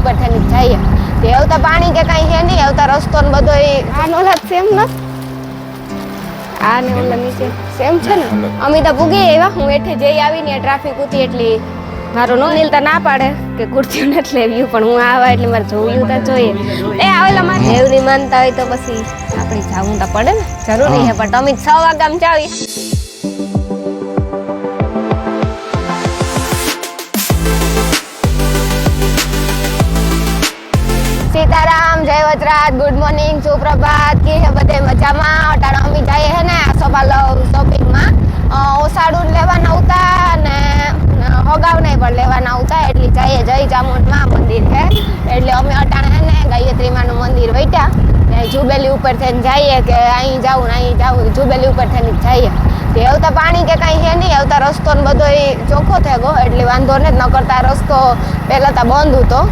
ઉપર થઈને જઈએ તે આવતા પાણી કે કાંઈ છે નહીં આવતા રસ્તો ને બધો આનો સેમ નથી આ ને ઓલા નીચે સેમ છે ને અમિતા પૂગી એવા હું એઠે જઈ આવીને ટ્રાફિક હતી એટલે મારો નો નીલતા ના પાડે કે કુર્તીઓ નથી લેવી પણ હું આવા એટલે મારે જોયું તો જોઈએ એ આવેલા મારે એવું માનતા હોય તો પછી આપણે જાવું તો પડે ને જરૂરી છે પણ તમે 6 વાગ્યામાં જાવી सीताराम जय वजराज गुड मॉर्निंग सुप्रभात की है बधे मजामा अटाड़ा अमी जाए है ने सोबालो शॉपिंग में ओसाडू लेवाना होता ने होगाव नहीं पण लेवाना होता એટલે जाए जय चामुंड માં મંદિર है એટલે અમે અટાણે હે ને ગાયત્રી માનું મંદિર વઈટા ને જુબેલી ઉપર થઈને જઈએ કે અહીં જાવું જુબેલી ઉપર થઈને જઈએ તે આવતા પાણી કે કાંઈ છે નહીં આવતા રસ્તો ને બધો ચોખ્ખો થઈ ગયો એટલે વાંધો ને ન કરતા રસ્તો પહેલા તો બંધ હતો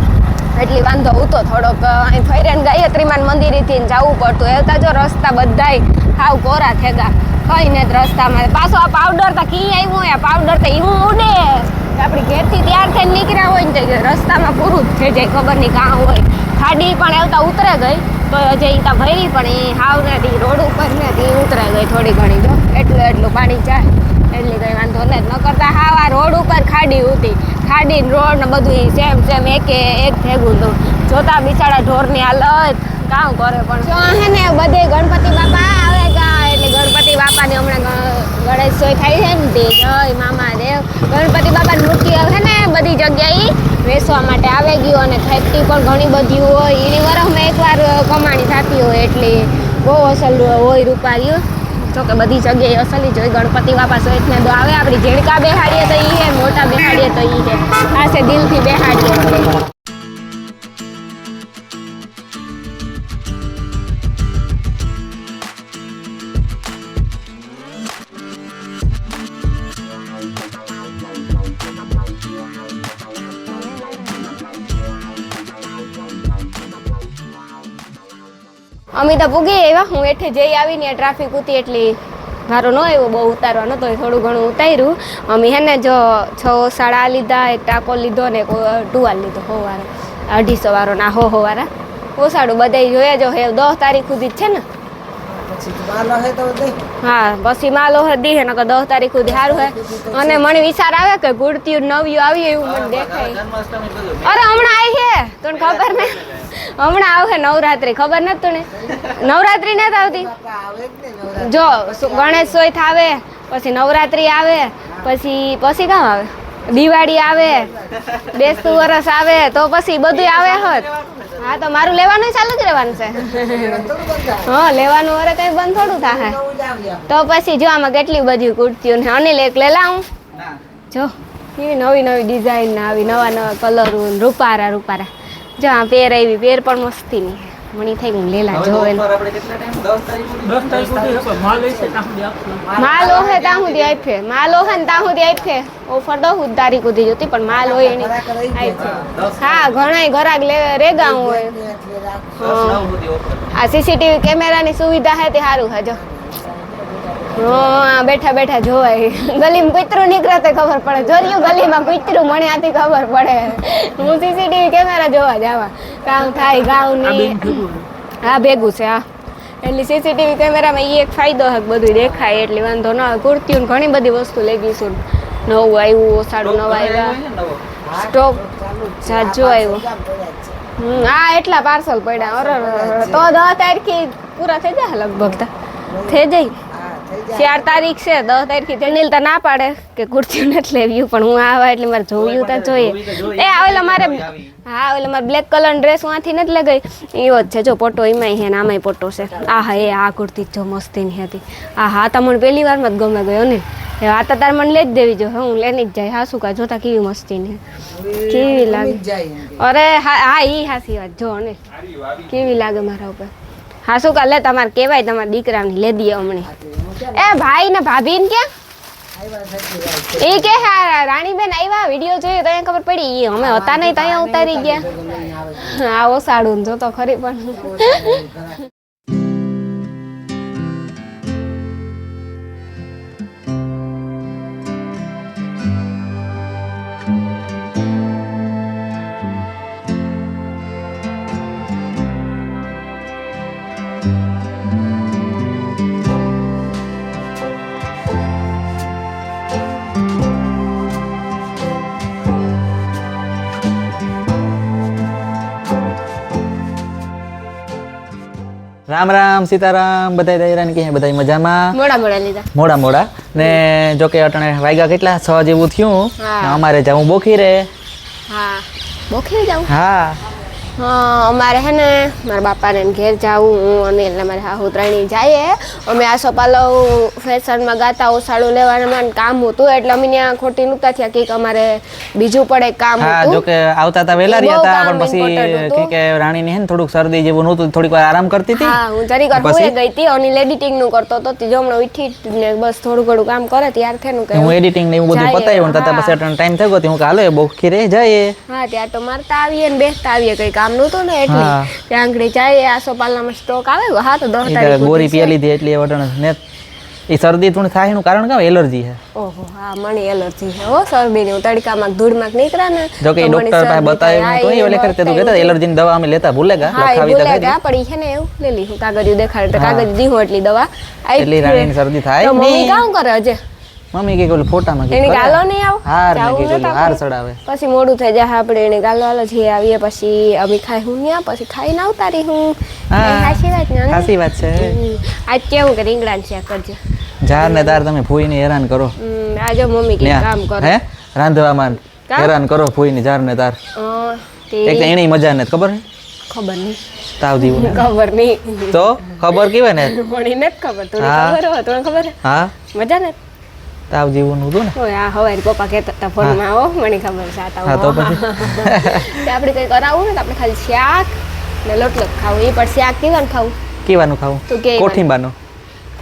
એટલી વાંધો હતો થોડોક અહીં ફરીને ગાયત્રીમાન મંદિરેથી જવું પડતું એવતા જો રસ્તા બધાય હાવ કોરા થેગા કઈ ને રસ્તામાં પાછો આ પાવડર તો કી આવ્યું આ પાવડર તો એવું ઉડે આપણી ઘેરથી તૈયાર થઈને નીકળ્યા હોય ને તો રસ્તામાં પૂરું જ થઈ જાય ખબર નહીં કાં હોય ખાડી પણ આવતા ઉતરે ગઈ તો હજી ત્યાં ભરી પણ એ હાવ નથી રોડ ઉપર નથી ઉતરે ગઈ થોડી ઘણી જો એટલું પાણી જાય એટલે કંઈ વાંધો ને ન કરતા હાવ આ રોડ ઉપર ખાડી હતી ખાડી રોડ ને બધું સેમ એક ભેગું હતું જોતા બિચારા ઢોરની હાલત કામ કરે પણ જો હે ને બધે ગણપતિ બાપા આવે ગા એટલે ગણપતિ બાપાની હમણાં ગણેશ સોય થાય છે ને તે જય મામા દેવ ગણપતિ બાપાની મૂર્તિ હવે ને બધી જગ્યાએ વેચવા માટે આવી ગયું અને ફેક્ટરી પણ ઘણી બધી હોય એની વરસમાં એકવાર કમાણી થતી હોય એટલે બહુ અસલ હોય રૂપારીઓ જોકે બધી જગ્યાએ અસલી જ હોય ગણપતિ બાપા સહિતને તો આવે આપણી ઝેડકા બેહાડીએ તો ઈ હે મોટા બેહાડીએ તો ઈ હે ખાસે દિલથી બેહાડીએ અમિતા પૂગી એવા હું એઠે જઈ આવીને ટ્રાફિક હતી એટલે મારો ન આવ્યો બહુ ઉતારવા નતો થોડું ઘણું ઉતાર્યું અમે હે ને જો 6 સાડા લીધા એક ટાકો લીધો ને ટુવાલ લીધો હોવારો 250 વાળો ના હોવારા ઓસાડું બધા જોયા જો હે 10 તારીખ સુધી જ છે ને હા પછી માલો હે દી હે નકર 10 તારીખ સુધી સારું હે અને મને વિચાર આવે કે કુર્તીયું નવ્યું આવી એવું મને દેખાય અરે હમણાં આવી છે તને ખબર ને હમણાં આવે નવરાત્રી ખબર નથી તને નવરાત્રી નથી આવતી જો ગણેશ ચોથ આવે પછી નવરાત્રી આવે પછી કામ આવે દિવાળી આવે બેસતું વરસ આવે તો પછી બધું આવે હોત હા તો મારું લેવાનું ચાલુ જ રહેવાનું છે હા લેવાનું અરે કઈ બંધ થોડું થાય તો પછી જો આમાં કેટલી બધી કુર્તીઓ ને અનિલ એક લે લાવું જો કેવી નવી ડિઝાઇન ના આવી નવા કલર રૂપારા જો આ પેર આવી પેર પણ મસ્તી ની મણી થઈ ગયું લેલા જોવે માલ ઓહે તા સુધી આપે માલ ઓહે ને તા સુધી આપે ઓફર 10 તારીખ સુધી જોતી પણ માલ હોય એની આપે હા ઘણાય ઘરાક રેગા હોય આ સીસીટીવી કેમેરાની સુવિધા હે તે સારું હે જો બેઠા બેઠા જોવાય ગલીમાં કૂતરું નીકળે તો ખબર પડે જોયું ગલીમાં કૂતરું મને આથી ખબર પડે હું સીસીટીવી કેમેરા જોવા જવા કામ થાય ગાઉની હા ભેગું છે હા એટલે સીસીટીવી કેમેરામાં એ એક ફાયદો હે બધું દેખાય એટલે વાંધો ન આવે કુર્તીઓ ઘણી બધી વસ્તુ લઈ ગઈશું નવું આવ્યું સાડું નવા આવ્યા સ્ટોક જાજો આવ્યો હા એટલા પાર્સલ પડ્યા અરે તો 10 તારીખે પૂરા થઈ જાય લગભગ થઈ જાય 4 તારીખ છે 10 તારીખે જનીલ તો ના પાડે કે કુર્તીઓ નથી લેવી પણ હું આવા એટલે મારે જોયું તો જોઈએ એ આવેલા મારે હા એટલે મારે બ્લેક કલર ડ્રેસ વાંથી નથી લગાઈ એવો જ છે જો ફોટો એમાંય છે ને આમાંય ફોટો છે આ હા એ આ કુર્તી જો મસ્તીની હતી હા તમને પહેલી વારમાં જ ગમે ગયો ને એ આ તો તારે મને લઈ જ દેવી જો હું લેની જ જાય હા શું કા જોતા કેવી મસ્તીની કેવી લાગે અરે હા ઈ હાસી વાત જો ને કેવી લાગે મારા ઉપર હા શું કા લે તમારે કહેવાય તમારા દીકરાને લે દઈએ હમણે એ ભાઈ ને ભાભી ને ક્યાં એ કે રાણીબેન આવ્યા વિડીયો જોયો તો ખબર પડી અમે હતા નહીં ત્યાં ઉતારી ગયા આ ઓસાડું જોતો ખરી પણ રામ રામ સીતારામ બધાય દૈરાન કે બધાય મજામાં મોડા લીધા મોડા ને જો કે અટણે વાગ્યા કેટલા 6 જેવું થયું ને અમારે જાવું બોખીરે હા બોખીરે જાવું હા અમારે હે ને મારા બાપાને ઘેર જાવું હું અને એટલે મારે હાહુ ત્રણેય જઈએ અમે આસોપાલવ ફેશનમાં ગાતા ઓસાડું લેવાનું કામ હતું એટલે અમે ત્યાં ખોટી નહોતા થયા કે અમારે બીજું પડે કામ હતું હા જો કે આવતા હતા વેલા રહ્યા હતા પણ પછી કે રાણીને હે ને થોડુંક શરદી જેવું નહોતું થોડીક વાર આરામ કરતી હતી હા હું જરીક વાર હુઈ ગઈ હતી અને એડિટિંગ નું કરતો હતો તે જમણો ઉઠી ને બસ થોડું ઘણું કામ કરે ત્યાર થેનું કે હું એડિટિંગ ને એવું બધું પતાવ્યું ને તતા પછી ટાઈમ થઈ ગયો હું કે હાલો બોખીરે જઈએ હા ત્યાં તો મારતા આવીએ ને બેસતા આવીએ કઈ કામ નહોતું ને એટલે ત્યાં આગળ જાય આસોપાલનામાં સ્ટોક આવે હા તો 10 તારીખ ગોરી પી લીધી એટલે વટણ ને એ શરદી તું થાય એનું કારણ કે એલર્જી છે ઓહો હા મને એલર્જી છે હો શરદી ની તડકામાં ધૂળમાં નીકળ્યા ને જો કે ડોક્ટર પાસે બતાવ્યું તો એ ઓલે કરતે તો કહેતા એલર્જી ની દવા અમે લેતા ભૂલેગા લખાવી તો ભૂલેગા પડી છે ને એવું લે લી હું કાગળિયું દેખાડ તો કાગળ દીહો એટલી દવા એટલી રાણીની શરદી થાય તો મમ્મી કામ કરે અજે મમ્મી કે ઓલું ફોટામાં કે એને ગાલો નહીં આવ હાર ને કે ઓલું હાર ચડાવે પછી મોડું થઈ જાય આપણે એને ગાલો હાલો જે આવીએ પછી અમે ખાઈ હું ન્યા પછી ખાઈને આવતા રહી હું સાચી વાત છે આજ કેવું કે રીંગણાને શાક કરજે જાર ને તાર તમે ફૂઈને હેરાન કરો આજે મમ્મી કે કામ કરો હે રાંધવામાં હેરાન કરો ફૂઈને જાર ને તાર એક તો એની મજા ને ખબર નહીં તાવ દીવું ખબર નહીં તો ખબર કેવાય ને મને નથી ખબર તને ખબર હોય તને ખબર હા મજા ને તાવ જીવવાનું હતું ને ઓય આ હવારે પપ્પા કહેતા હતા ફોનમાં આવો મને ખબર છે આ હા તો પછી આપણે કઈ કરાવવું ને તો આપણે ખાલી શાક ને લોટલો ખાવું એ પણ શાક કેવાનું ખાવું કોઠીંબાનું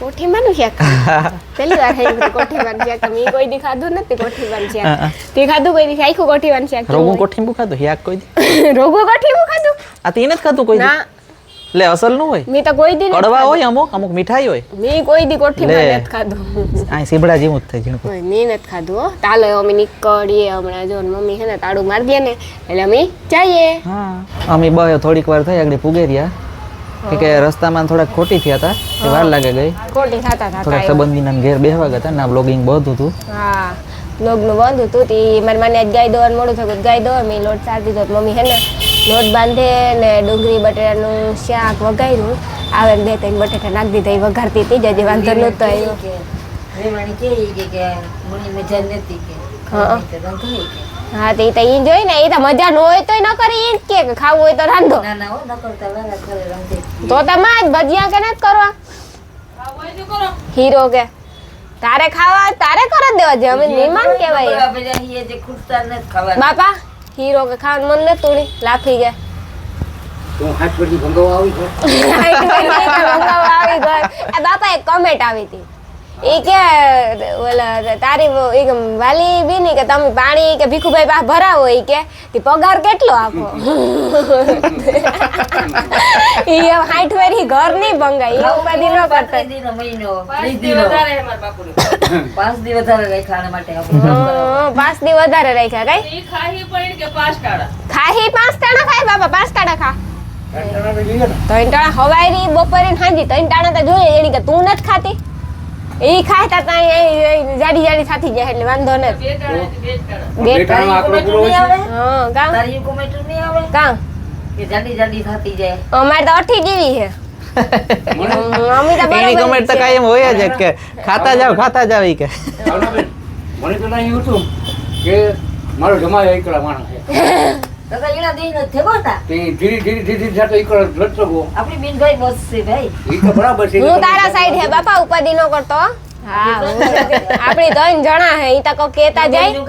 કોઠીંબાનું શાક પહેલી વાર ખાઈ કોઠીંબાનું શાક મેં કોઈ દી ખાધું નથી કોઠીંબાનું શાક તે ખાધું કોઈ દી આખું કોઠીંબાનું શાક રોગું કોઠીંબુ ખાધું શાક કોઈ દી રોગું કોઠીંબુ ખાધું આ તીને જ ખાધું કોઈ દી ના લે અસલ નું હોય મેં તો કોઈ દી કડવા હોય અમુક મીઠાઈ હોય મેં કોઈ દી કોઠીંબા નથી ખાધું આ સીબડા જેવું જ થાય જીણું મેં નથી ખાધું હો તાલો અમે નીકળીએ હમણાં જો મમ્મી છે ને તાળું મારી દે ને એટલે અમે જઈએ હા અમે બે થોડીક વાર થઈ આગળ પૂગે રહ્યા કે રસ્તામાં થોડાક ખોટી થયા હતા એ વાર લાગે ગઈ ખોટી થતા થોડાક સંબંધીના ઘેર બેહવા ગયા હતા ના બ્લોગિંગ બધું હતું હા બ્લોગનું બંધ હતું તે મારી માને આજ ગાય દોવાનું મોડું થયું ગાય દોવા મેં લોટ સારી દીધો મમ્મી હે ને લોટ બાંધે ને ડુંગળી બટેટાનું શાક વઘાર્યું આવે ને 2-3 બટેટા નાખી દીધા એ વઘારતી હતી જ વાંધો નહોતો આવ્યો હા તે તો ઈ જોઈ ને એ તો મજા ન હોય તોય ન કરી ઈ જ કે ખાવું હોય તો રાંધો તો તમે જ ભજીયા કે નથી કરવા હીરો કે તારે ખાવા તારે કરી દેવા જે અમે મહેમાન કહેવાય બાપા હીરો કે ખાવાનું મન નથી તોડી લાફી ગયા તો હાથ પરથી ભંગાવા આવી ગયો ભંગાવા આવી ગયો આ બાપા એક કમેન્ટ આવી હતી ઈ કે ઓલા તારી ઈ વાલી બીની કે તમે પાણી કે ભીખુભાઈ પાસે ભરાવો ઈ કે પગાર કેટલો આપો ઈ 60 વારી ઘર નહીં ભંગાય ઈ ઉપાધિ ન કરતા દીનો મહિનો 5 દી વધારે હે મારા બાપુને 5 દી વધારે રાખ્યા આના માટે આપણે 5 દી વધારે રાખ્યા કઈ ઈ ખાહી પણ કે 5 ટાડા ખાહી 5 ટાણા ખાય બાપા 5 ટાણા ખા 3 ટાણા હવારી બપોરે સાંજે 3 ટાણા તો જોઈએ એની કે તું નથી ખાતી ઈ ખાતા તા જાડી જાડી થાતી જાય એટલે વાંધો ન બે ટાણા આકડો પૂરો હોય હા કામ તારી કોમેન્ટ નહીં આવે કામ કે જાડી જાડી થાતી જાય અમાર તો 8 જેવી છે મમ્મી તો એની કમેન્ટ તો કાયમ હોય જ કે ખાતા જાવ ઈ કે મને તો નહીં હતું કે મારો જમાય એકલા માણસ છે દાદા એના દેઈ ન થેગોતા તે ધીરે જાતો એકલો લટતો ગો આપણી બેનભાઈ બસ છે ભાઈ ઈ તો બરાબર છે હું તારા સાઈડ હે બાપા ઉપાધિ ન કરતો હા આપણી 3 જણા હે ઈ તો કો કેતા જાય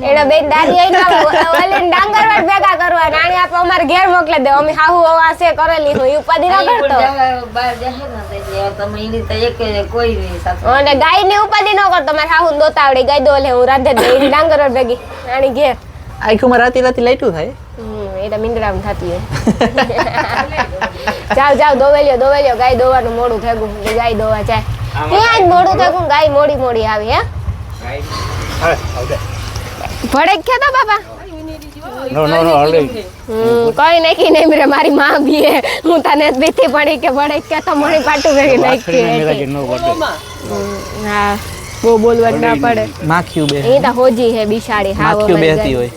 એના બેન દાદી આઈને ઓલે ડાંગરવાડ ભેગા કરવા નાણી આપ અમાર ઘેર મોકલે દે અમે હાહુ આ છે કરેલી હું ઈ ઉપાધિ ન કરતો બહાર જશે ને તમે એની તો એક કોઈ નહીં સાથે અને ગાય ને ઉપાધિ ન કરતો માર હાહુ દોતા આવડી ગાય દોલે હું રાંધે દે ડાંગરવાડ ભેગી નાણી ઘેર આખું રાતી લાઈટું થાય એ તો મીંદડામાં થતી હોય જાવ દોવેલ્યો ગાય દોવાનું મોડું થયું ગાય દોવા જાય ક્યાં જ મોડું થયું ગાય મોડી આવી હે ભડક છે તો બાપા નો હળે કઈ નાખી નહીં મેરે મારી માં બી હે હું તને બેથી પડી કે ભડક કે તો મણી પાટું ભેગી નાખી હા બહુ બોલવા ના પડે માખીયું બે એ તો હોજી હે બિશાડી હા માખીયું બેહતી હોય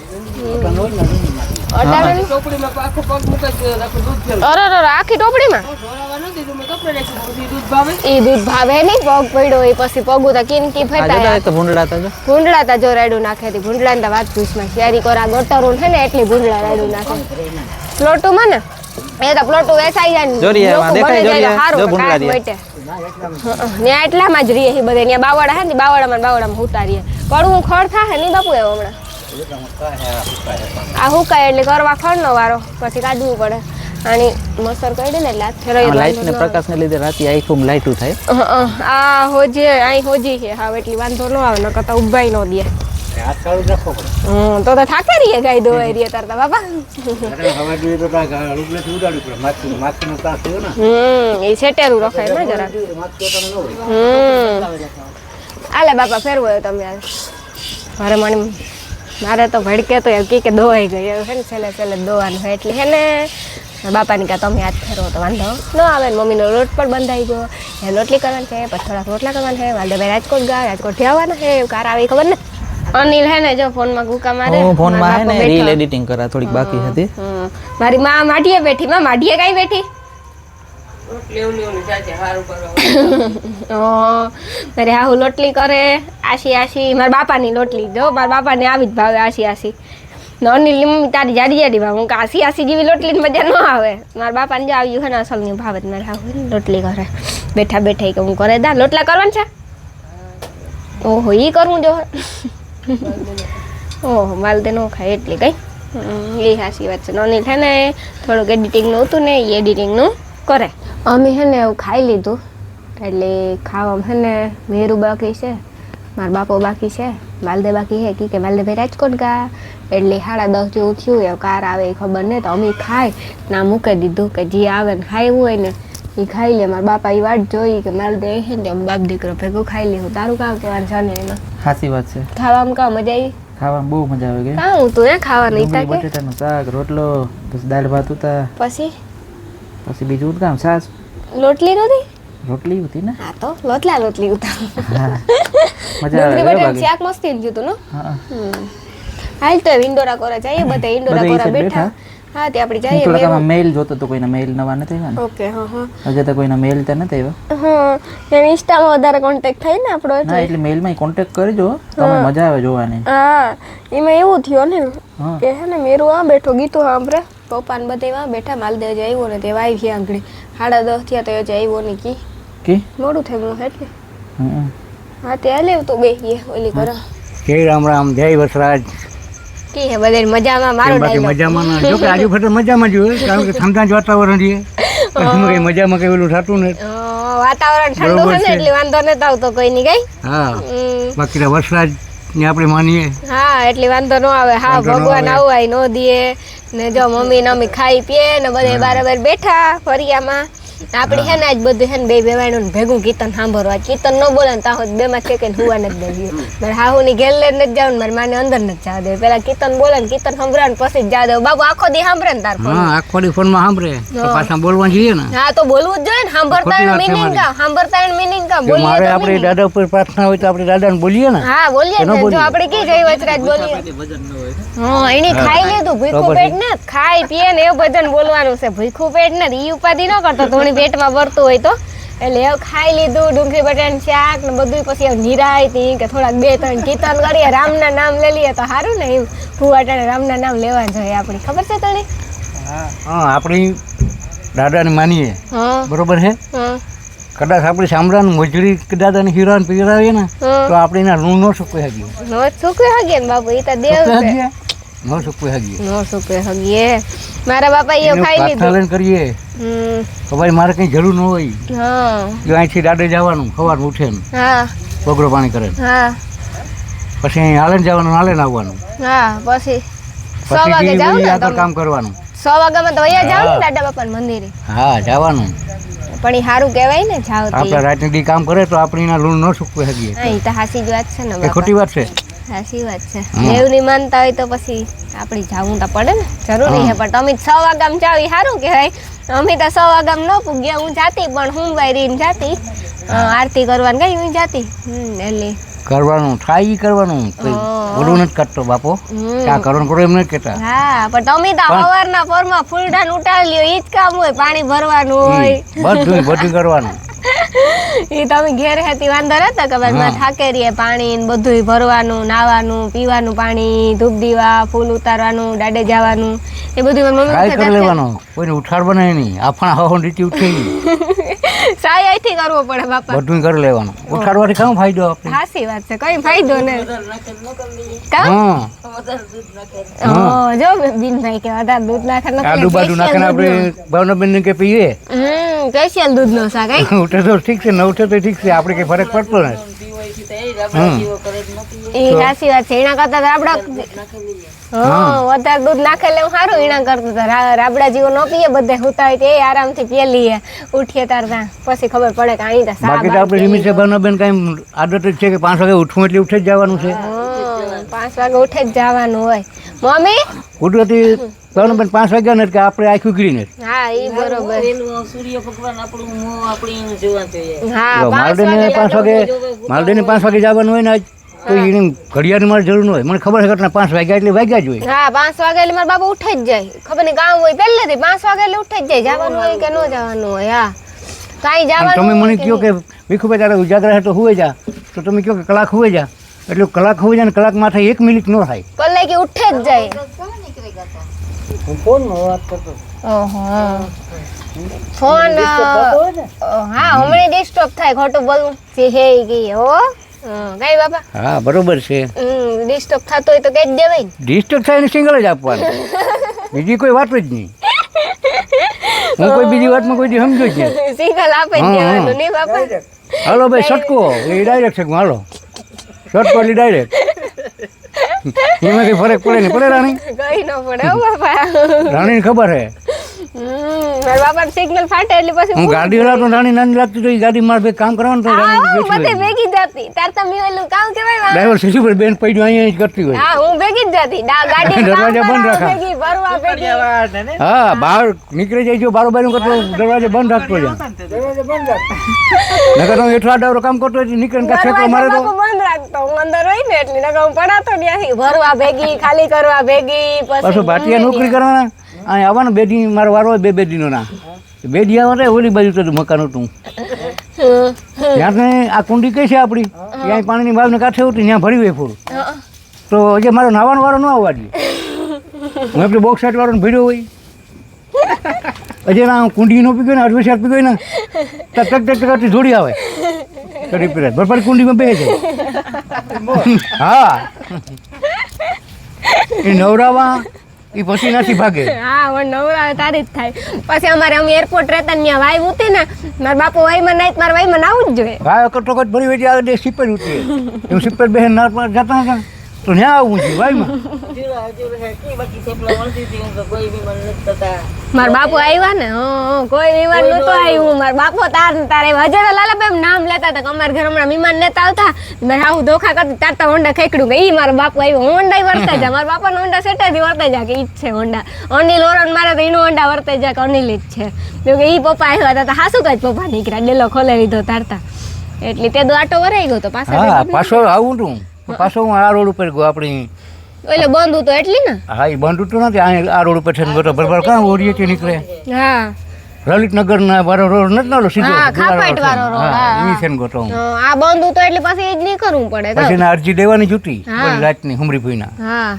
અટાણે ટોપડીમાં આખો પગ મૂકે છે આખું દૂધ ફેરવું અરે અરે આખી ટોપડીમાં ઢોળાવા નથી તો મેં કપડે રાખ્યું પછી દૂધ ભાવે ઈ દૂધ ભાવે નહીં પગ પડ્યો એ પછી પગું તો કિનકી આજે ફેટાય તો ભૂંડડા હતા જો. ભૂંડળા તા જો રાયડું નાખે હતી ભૂંડળા ને વાત પૂછમાં શિયારી કોરા ગટરું છે ને એટલી ભૂંડળા રાયડું નાખે પ્લોટું માં ને એ તો પ્લોટું વેચાઈ જાય ને જોરિયામાં લોકો દેખાય, બની જાય તો જોરિયા. હારું જો ભૂંડળા કાંઈ રહ્યા. બેઠે. ત્યાં એટલામાં જ રહીએ બધે ત્યાં બાવડા હે ને બાવડામાં ઉતારીએ કડવું ખડ થાય નહીં બાપુ એવો હમણાં આ હુકાય એટલે કરવા ખડનો વારો પછી કાઢવું પડે અને મસર કરી દે ને એટલે હાથ ફેરવી લાઈટ ને પ્રકાશ ને લીધે રાતે આખું લાઈટું થાય. આ હોજી અહીં હોજી છે હા એટલી વાંધો ન આવે નકર તો ઉભાઈ ન દે હાથ ચાલુ રાખવો પડે તો થાકે રહીએ ગાય દોવાઈ રહીએ તારતા બાપા હવે જોઈએ તો રૂપલેથી ઉડાડવી પડે માથીનો ત્રાસ થયો ને એ સેટેરું રખાય ને જરા માથું તો ન હોય આલે બાપા ફેરવો હોય તમે મારે મારે તો ભડકે તો એમ કે દોવાઈ ગઈ એવું છે ને છેલ્લે દોવાનું હોય એટલે હે ને બાપાની કા તમે હાથ ફેરવો તો વાંધો ન આવે ને મમ્મીનો લોટ પણ બંધાઈ ગયો એ લોટલી કરવાની છે પછી થોડાક રોટલા કરવાના છે વાલદેભાઈ રાજકોટ ગયા રાજકોટ જવાના છે કાર આવે ખબર ને અનિલ હે ને જો ફોનમાં ગુકા મારે હું ફોનમાં હે ને રીલ એડિટિંગ કરા થોડીક બાકી હતી. મારી માં માઢીએ બેઠી માં માઢીએ કઈ બેઠી લેવલી જાજે હારું કરવા અરે હા હું લોટલી કરે આશી મારા બાપાની લોટલી જો મારા બાપાને આવી જ ભાવે આશી અનિલ મમ્મી તારી જાડી ભાવે હું આશી જેવી લોટલી મજા ન આવે મારા બાપાને જો આવ્યું છે ને અસલની ભાવે મારે હા લોટલી કરે બેઠા કે હું કરે દા લોટલા કરવાનું છે ઓહો ઈ કરવું જો ઓહો માલ તે ન ખાય એટલી કઈ એ હાસી વાત છે અનિલ છે ને થોડુંક એડિટિંગનું હતું ને એ એડિટિંગનું કરે અમે છે ને એવું ખાઈ લીધું એટલે ખાવામાં છે ને મેરું બાકી છે મારા બાપો બાકી છે માલદે બાકી છે કે માલદેભાઈ રાજકોટ ગયા એટલે 10:30 જેવું થયું એ કાર આવે એ ખબર નહીં તો અમે ખાઈ ના મૂકી દીધું કે જે આવે ને ખાવું હોય ને એ ખાઈ લે મારા બાપા એ વાટ જોઈ કે માલદે છે ને અમે બાપ દીકરો ભેગું ખાઈ લેવું તારું કામ કહેવાનું છે ને એમાં સાચી વાત છે. ખાવામાં કામ મજા આવી ખાવામાં બહુ મજા આવે ગઈ. કાં તું એ ખાવાનું ઈતા કે બટેટાનું શાક રોટલો પછી દાળ ભાત હતા પછી બીજું કામ છાશ લોટલી નહોતી રોટલી હતી ને. હા તો લોટલી ઉતા હા મજા આવે ડુંગળી બાકી. બટેટાનું શાક મસ્તી જ જોતું ને હા હાલ તો ઇન્ડોરા કોરા જઈએ બધા ઇન્ડોરા બધા ઈ કોરા સાઈડ બેઠા હા તે આપણે જઈએ થોડાક આમાં મેલ જોતો તો કોઈના મેલ નવા નથી આવ્યા ને. ઓકે હા હજે તો કોઈના મેલ તો નથી આવ્યા. હા એમ ઇન્સ્ટામાં વધારે કોન્ટેક્ટ થાય ને આપણો ના એટલે મેલમાં કોન્ટેક્ટ કરજો તમને મજા આવે જોવાની. હા એમાં એવું થયું ને હા કે હે ને મેરું આ બેઠો ગીતું સાંભળે પપ્પાને બધે આ બેઠા માલદેવ જે આવ્યો ને તે આવી ગયા આંગળી 10:30 થયા તો જે આવ્યો ને કે મોડું થયું એટલે હમ હા તે હાલે તો બેહીએ ઓલી કરો જય રામ જય વસરાજ કે હે બધે મજામાં મારો બાકી ડાયલોગ મજામાં જો કે આજુ ફરતે મજામાં જ હોય કારણ કે ઠંડા જ વાતાવરણ છે કઈ મજામાં કઈ ઓલું થતું નથી વાતાવરણ ઠંડુ છે ને એટલે વાંધો નથી આવતો કોઈ ની કઈ હા બાકી વસરાજ ને આપણે માનીએ હા એટલે વાંધો ન આવે હા ભગવાન આવું નો દીએ ને જો મમ્મી ને અમે ખાઈ પીએ ને બધે બરાબર બેઠા ફરિયામાં આપડી હે ને આજ બધું હે ને બે બેવાણું ભેગું કીર્તન સાંભળવા કીર્તન ન બોલે ને તાહો બે માં કે હુવા નથી દેવી મારે હાહુ ની ઘેર લઈને નથી જાવ ને મારી માને અંદર નથી જવા દે પેલા કીર્તન બોલે ને કીર્તન સાંભળે ને પછી જ જવા દે બાબુ આખો દી સાંભળે ને તાર હા આખો દી ફોનમાં સાંભળે તો પાછા બોલવાનું જોઈએ ને હા તો બોલવું જ જોઈએ ને સાંભળતા મીનિંગ કા જો મારે બોલીએ આપણે દાદા ઉપર પ્રાર્થના હોય તો આપણે દાદાને બોલીએ ને હા બોલીએ ને જો આપણે કી જઈ વચરાજ બોલીએ હા એની ખાઈ લીધું ભૂખ્યું પેટ ને ખાઈ પીએ ને એવું ભજન બોલવાનું છે ભૂખ્યું પેટ ને ઈ ઉપાધિ ન કરતો થોડી પેટમાં ભરતું હોય તો એટલે એવું ખાઈ લીધું ડુંગળી બટાટાનું શાક ને બધું પછી એવું નિરાયતી કે થોડાક 2-3 કીર્તન કરીએ રામના નામ લઈ લઈએ તો સારું ને એવું ફુવાટાને રામના નામ લેવા જોઈએ આપણી ખબર છે તને હા આપણી દાદાને માનીએ હા બરોબર છે હા કદાચ આપણે સાંભળવાનું મજૂરી દાદાને હીરાને પીરાવીએ ને તો આપણે એના લૂણ ન સુકવી શકીએ નો સુકે હગે ને બાપુ ઈ તો દેવ છે ન સુકવી શકીએ નો સુકે હગે મારા બાપા એ ખાઈ પ્રાર્થના લીધું લઈને કરીએ તો ભાઈ મારે કઈ જરૂર ન હોય હા જો અહીંથી દાડે જવાનું સવારમાં ઉઠે ને હા બગડો પાણી કરે ને હા પછી અહીં હાલે જવાનું હાલે આવવાનું હા પછી 100 વાગે પછી જાવ ને આગળ તમે કામ કરવાનું 100 વાગ્યામાં તો અહીંયા જાવ ને દાદા બાપાના મંદિરે હા જવાનું પણ ઈ સારું કહેવાય ને જાવ તો આપણે રાતની દી કામ કરે તો આપણે એના લૂણ ન સુકવી શકીએ હા ઈ તો હાસી જ વાત છે ને એ બાપા ખોટી વાત છે હાસી વાત છે દેવની માનતા હોય તો પછી આપણે જાવું તો પડે ને જરૂરી છે પણ તમે 100 વાગ્યામાં જાવ ઈ સારું કહેવાય અમે તો 100 વાગ્યામાં ન પૂગ્યા હું જાતી પણ હું વાયરીને જાતી આરતી કરવાની ગઈ હું જાતી એટલે કરવાનું થાય ઈ કરવાનું કોઈ ઓલું નથી કરતો બાપો કે આ કરવાનું કરો એમ નથી કહેતા હા પણ તમે તો સવારના પોરમાં ફૂલડાન ઉટાડી લ્યો ઈ જ કામ હોય પાણી ભરવાનું હોય બધું કરવાનું ઈ તમે ઘેર હતી વાંધો રહેતો કે ભાઈ માં થાકે રહીએ પાણી ને બધું ભરવાનું નાવાનું પીવાનું પાણી ધૂપ દીવા ફૂલ ઉતારવાનું દાડે જવાનું એ બધું મમ્મી ટ્રાય કરી લેવાનું કોઈને ઉઠાડવાના નહીં આપણા હવન રીતે ઉઠી સાયાથી કરવો પડે બાપા બધું કરી લેવાનું ઉઠાડવાથી કામ ફાયદો આપણે હાસી વાત છે કઈ ફાયદો ને હા જો બિનભાઈ કે વધારે દૂધ નાખે આદુ બાજુ નાખીને આપણે ભાવનાબેન ને કે પીએ સ્પેશિયલ દૂધ નો શાક ઉઠે તો ઠીક છે ન ઉઠે તો ઠીક છે આપણે કઈ ફરક પડતો ને એ સાચી વાત છે એના કરતા રાબડા વધારે દૂધ નાખે એટલે સારું એના કરતા રાબડા જેવો ન પીએ બધે હુતા હોય તે આરામથી પીએ લઈએ ઉઠીએ તારતા પછી ખબર પડે કે અહીં બાકી તો આપણે લિમિટ છે ભાવનાબેન કઈ આદત જ છે કે 5 વાગે ઉઠવું એટલે ઉઠે જ જવાનું છે 5 વાગે ઉઠે જ જવાનું હોય મમ્મી કુદરતી ભાવનાબેન 5 વાગ્યા ને કે આપણે આખું કરીને હા ઈ બરોબર સૂર્ય ભગવાન આપણું મોં આપણી જોવા જોઈએ હા માલદેને 5 વાગે જવાનું હોય ને આજ તો એને ઘડિયાળની મારે જરૂર ન હોય મને ખબર છે કે 5 વાગ્યા એટલે વાગ્યા જ હોય હા 5 વાગે એટલે મારા બાબા ઉઠે જ જાય ખબર નહીં ગામ હોય પહેલેથી 5 વાગે એટલે ઉઠે જ જાય જવાનું હોય કે ન જવાનું હોય હા કાંઈ જવાનું તમે મને કહો કે ભીખુભાઈ તારે ઉજાગરા છે તો હુએ જા તો તમે કહો કે કલાક હુએ જા એટલે કલાક હુએ જાય ને કલાક માથે 1 મિનિટ ન થાય કલાક કે ઉઠે જ જાય હું ફોનમાં વાત કરતો ઓહો ફોન હા હમણાં ડિસ્ટર્બ થાય ખોટું બોલવું જે હે ઈ ગઈ હો કઈ બાપા હા બરોબર છે ડિસ્ટર્બ થતો હોય તો કઈ જ દેવાય ને ડિસ્ટર્બ થાય ને સિંગલ જ આપવાનું બીજી કોઈ વાત જ નહીં હું કોઈ બીજી વાતમાં કોઈ દી સમજો છે સિંગલ આપે જ દેવાનું નહીં બાપા હાલો ભાઈ સટકો એ ડાયરેક્ટ છે હાલો સટકો એટલે ડાયરેક્ટ એમાં કઈ ફરક પડે ને પડે રાણી કઈ ન પડે હો બાપા રાણીને ખબર હે મારા બાપા સિગ્નલ ફાટે એટલે પછી હું ગાડી હલાવતો રાણી નાની લાગતી તો એ ગાડી મારે ભાઈ કામ કરવાનું તો બધે ભેગી જતી તાર તમે ઓલું કામ કેવાય ડ્રાઈવર સીસી પર બેન પડ્યું અહીંયા જ કરતી હોય હા હું ભેગી જ જતી ગાડી દરવાજા બંધ રાખા. ભેગી ભરવા ભેગી હા બહાર નીકળી જાય જો બારોબાર કરતો દરવાજો બંધ રાખતો જાય નકર તો એટલા ડાવરો કામ કરતો હોય નીકળે ને ઠેકો મારે તો બાપુ બંધ રાખતો હું અંદર હોય ને એટલે નકર હું પડાતો ત્યાંથી ભરવા ભેગી ખાલી કરવા ભેગી પાછું ભાટિયા નોકરી કરવાના અહીં આવવાનું બે દી મારો વારો હોય બે દિનો ના બે દી આવે ઓલી બાજુ તો મકાન હતું ત્યાં આ કુંડી કઈ છે આપણી ત્યાં પાણીની વાવને કાંઠે ઉઠી ત્યાં ભરી હોય ફૂલ તો હજી મારો નાવાનો વારો ન આવવા દે હું આપણે બોક્સ સાઈડ વાળો ભીડ્યો હોય હજી ના કુંડી નો પીગયો ને અડવી સાઈડ પીગયો ને ટક ટક ટક ટક જોડી આવે કરી પીરે બરબર કુંડીમાં બેસે જાય હા એ નવરાવા એ પછી નથી ભાગે હા હવે નવરા તારી જ થાય પછી અમારે અમે એરપોર્ટ રહેતા ને ત્યાં વાઈવ ઉતી ને મારા બાપુ વાઈમાં નહીં મારા વાઈમાં નાવું જ જોઈએ ભાઈ કટો કટ ભરી વેચી આવે સિપર ઉઠીએ એમ સિપર બહેન ના જતા હતા તો ત્યાં આવવું છે ભાઈમાં મારા બાપુ આવ્યા ને કોઈ વિમાન નતો આવ્યું મારા બાપુ તારે હજારો લાલાભાઈ નામ લેતા હતા કે અમારા ઘર હમણાં વિમાન નેતા આવતા મેં આવું ધોખા કરતી તારતા હોન્ડા ખેકડું કે ઈ મારો બાપુ આવ્યો હોન્ડા વર્તા જા મારા બાપા હોન્ડા સેટાથી વર્તા જા કે ઈ જ છે હોન્ડા અનિલ ઓરન મારે તો એનું હોન્ડા વર્તા જા કે અનિલ જ છે કે ઈ પપ્પા આવ્યા હતા હાસુ કઈ પપ્પા નીકળ્યા ડેલો ખોલે લીધો તારતા એટલે તે આટો વરાઈ ગયો તો હા પાછો આવું તું પાછો હું આ રોડ ઉપર ગયો આપણી એટલે બંધ હતું એટલી ને હા એ બંધ હતું નથી આ રોડ ઉપર છે બરાબર કાં ઓરિયેથી નીકળે હા લલિતનગર ના વાળો રોડ નથી નાલો સીધો હા ખાપાટ વાળો રોડ ઈ છે ને ગોતો આ બંધ હતું એટલે પછી એ જ નહીં કરવું પડે પછી અરજી દેવાની છૂટી રાતની હુમરી ભૂઈના હા